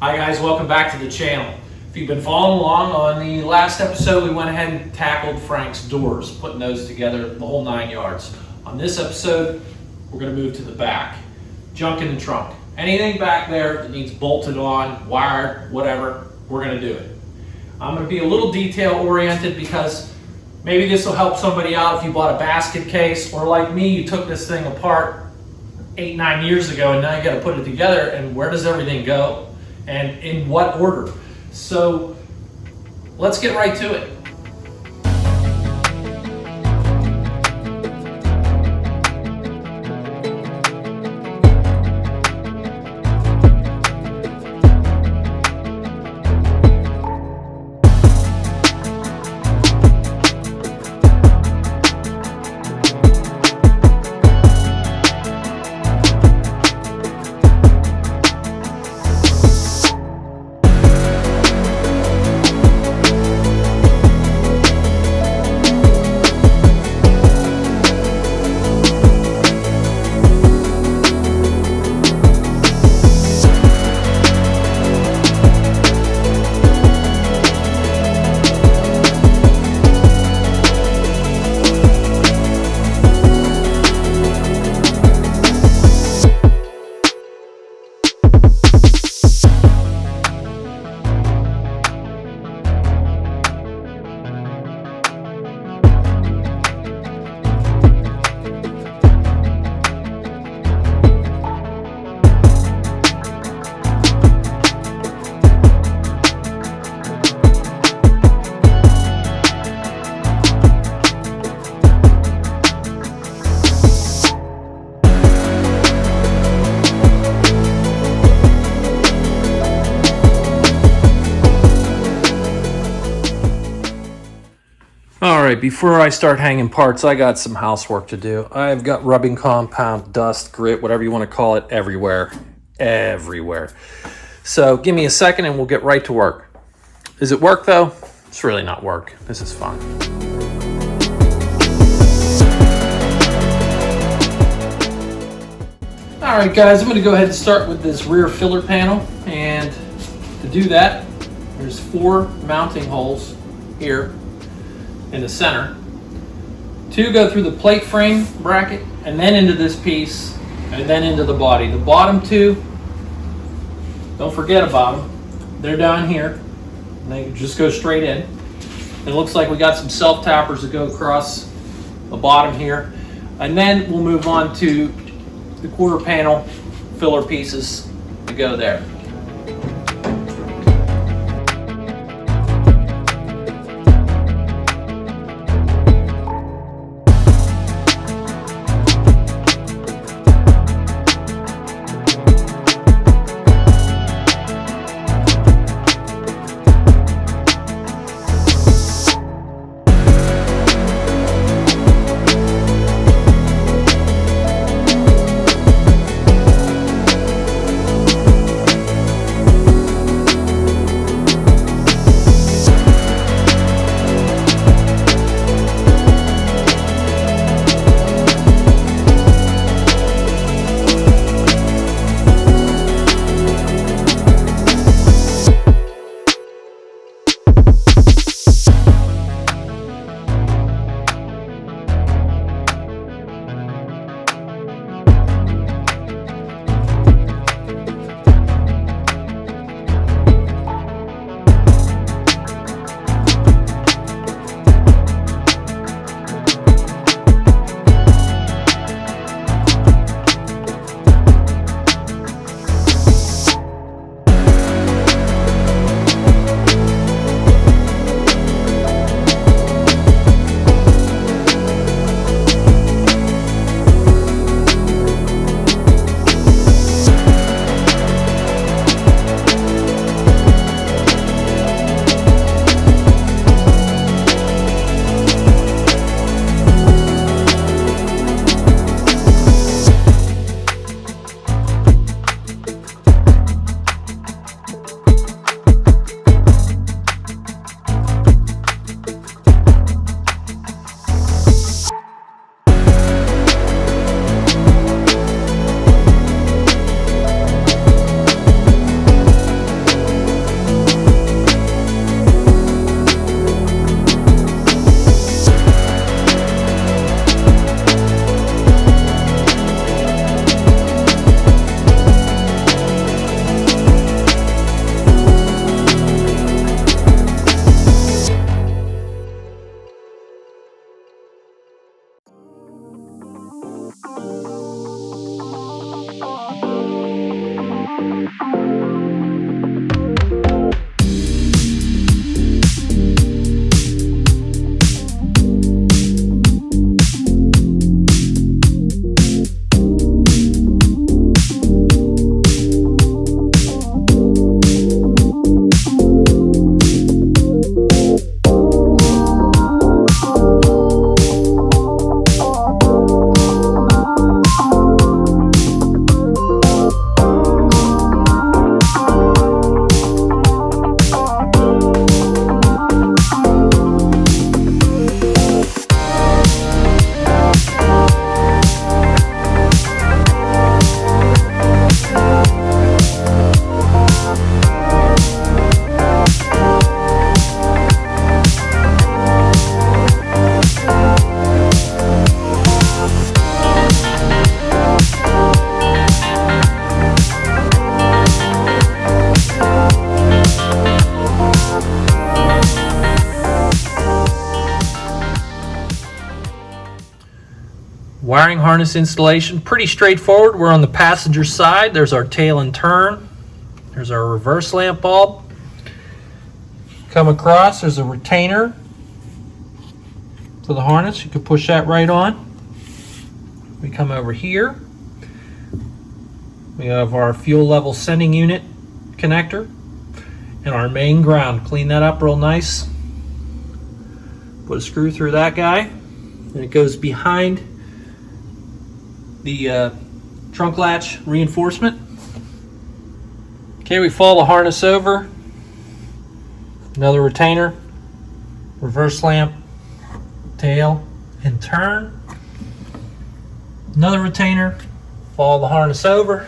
Hi guys, welcome back to the channel. If you've been following along, on the last episode we went ahead and tackled Frank's doors, putting those together, the whole 9 yards. On this episode, we're going to move to the back. Junk in the trunk. Anything back there that needs bolted on, wired, whatever, we're going to do it. I'm going to be a little detail oriented because maybe this will help somebody out if you bought a basket case, or like me, you took this thing apart 8-9 years ago and now you got to put it together, and where does everything go? And in what order? So let's get right to it. Alright, before I start hanging parts, I got some housework to do. I've got rubbing compound, dust, grit, whatever you want to call it, everywhere. Everywhere. So give me a second and we'll get right to work. Is it work though? It's really not work. This is fun. Alright guys, I'm going to go ahead and start with this rear filler panel. And to do that, there's 4 mounting holes here in the center. 2 go through the plate frame bracket and then into this piece and then into the body. The bottom 2, don't forget about them. They're down here and they just go straight in. It looks like we got some self tappers that go across the bottom here. And then we'll move on to the quarter panel filler pieces to go there. Wiring harness installation, pretty straightforward. We're on the passenger side. There's our tail and turn. There's our reverse lamp bulb. Come across, there's a retainer for the harness. You can push that right on. We come over here. We have our fuel level sending unit connector and our main ground. Clean that up real nice. Put a screw through that guy, and it goes behind the trunk latch reinforcement. Okay, we follow the harness over. Another retainer, reverse lamp, tail, and turn. Another retainer, follow the harness over.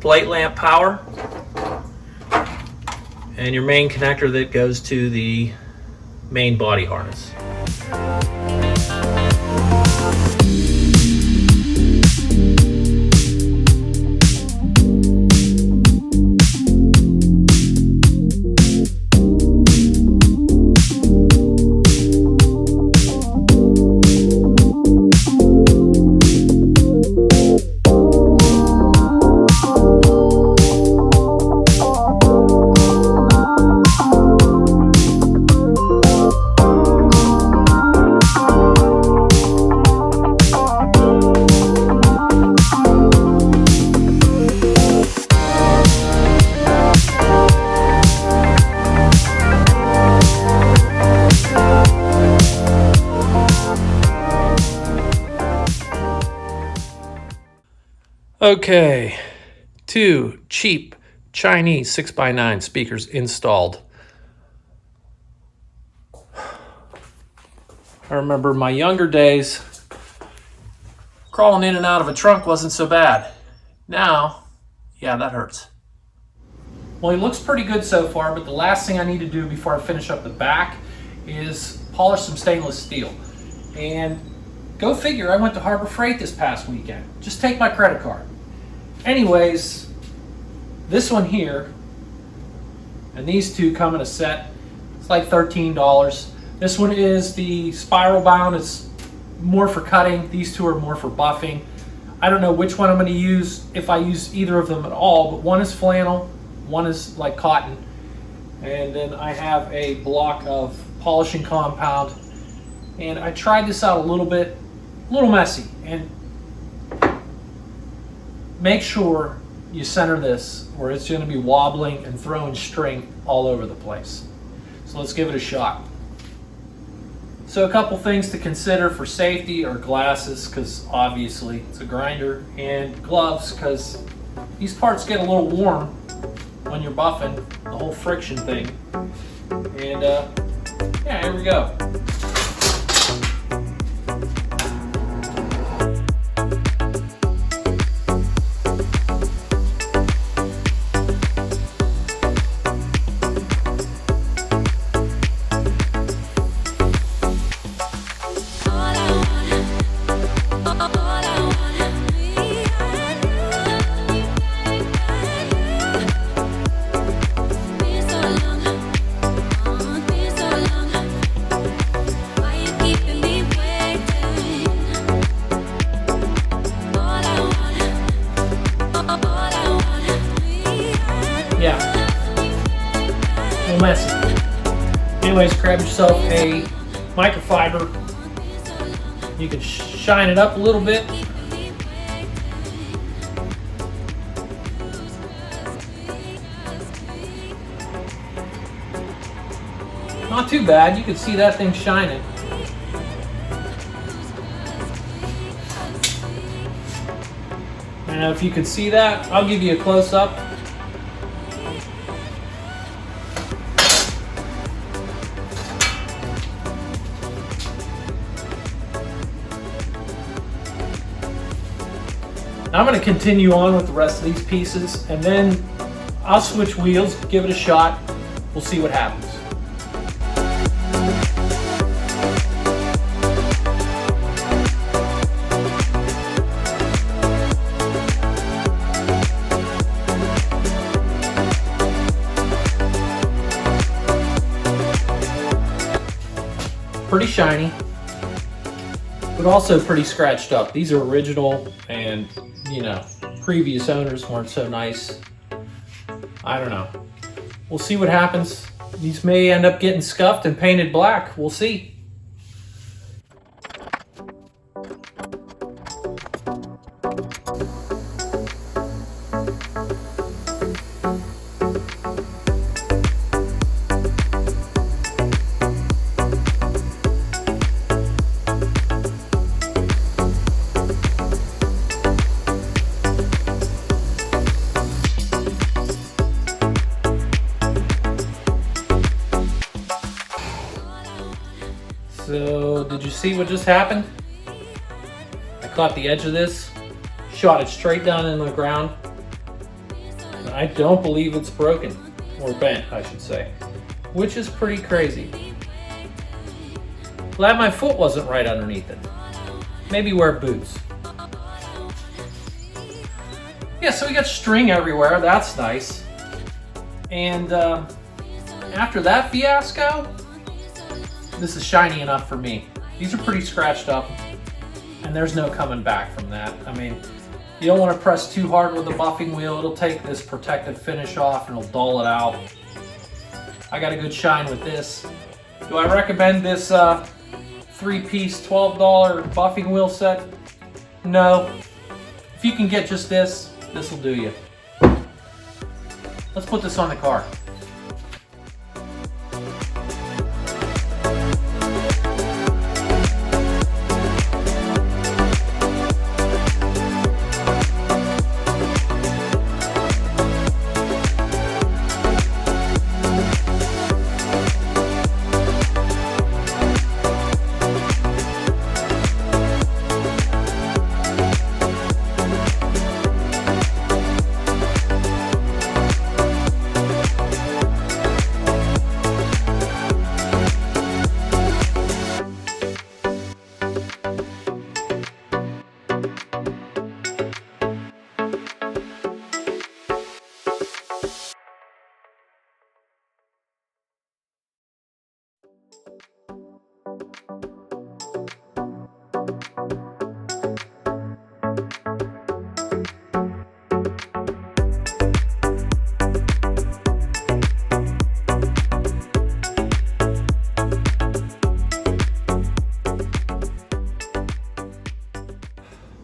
Light lamp power. And your main connector that goes to the main body harness. Okay, 2 cheap Chinese 6x9 speakers installed. I remember my younger days, crawling in and out of a trunk wasn't so bad. Now, yeah, that hurts. Well, he looks pretty good so far, but the last thing I need to do before I finish up the back is polish some stainless steel. And go figure, I went to Harbor Freight this past weekend. Just take my credit card. Anyways, this one here and these two come in a set. It's like $13. This one is the spiral bound. It's more for cutting. These two are more for buffing. I don't know which one I'm going to use, if I use either of them at all, but one is flannel, one is like cotton. And then I have a block of polishing compound. And I tried this out a little bit, a little messy. And make sure you center this or it's going to be wobbling and throwing string all over the place. So let's give it a shot. So a couple things to consider for safety are glasses, because obviously it's a grinder, and gloves, because these parts get a little warm when you're buffing, the whole friction thing. And yeah, here we go. Yeah, a little messy. Anyways, grab yourself a microfiber. You can shine it up a little bit. Not too bad. You can see that thing shining. And if you can see that, I'll give you a close-up. I'm going to continue on with the rest of these pieces, and then I'll switch wheels, give it a shot. We'll see what happens. pretty shiny, but also pretty scratched up. These are original, and you know, previous owners weren't so nice. I don't know. We'll see what happens. These may end up getting scuffed and painted black. We'll see. So, did you see what just happened? I caught the edge of this, shot it straight down in the ground. I don't believe it's broken, or bent, I should say, which is pretty crazy. Glad my foot wasn't right underneath it. Maybe wear boots. Yeah, so we got string everywhere, that's nice. And after that fiasco, this is shiny enough for me. These are pretty scratched up, and there's no coming back from that. I mean, you don't want to press too hard with the buffing wheel. It'll take this protective finish off and it'll dull it out. I got a good shine with this. Do I recommend this 3-piece $12 buffing wheel set? No. If you can get just this, this will do you. Let's put this on the car.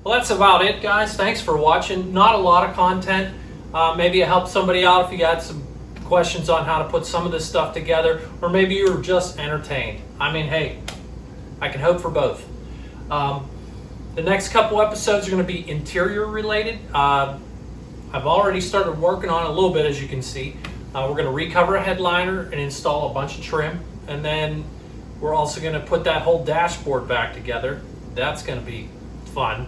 Well, that's about it, guys. Thanks for watching. Not a lot of content. Maybe it helped somebody out if you got some questions on how to put some of this stuff together, or maybe you were just entertained. I mean, hey, I can hope for both. The next couple episodes are going to be interior related. I've already started working on it a little bit, as you can see. We're going to recover a headliner and install a bunch of trim, and then we're also going to put that whole dashboard back together. That's going to be fun.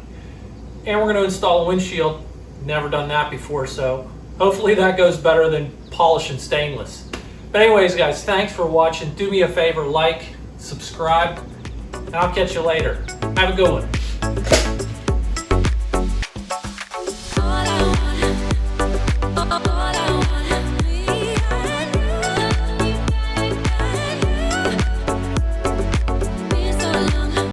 And we're going to install a windshield. Never done that before, so hopefully that goes better than polishing stainless. But anyways, guys, thanks for watching. Do me a favor, like, subscribe, and I'll catch you later. Have a good one.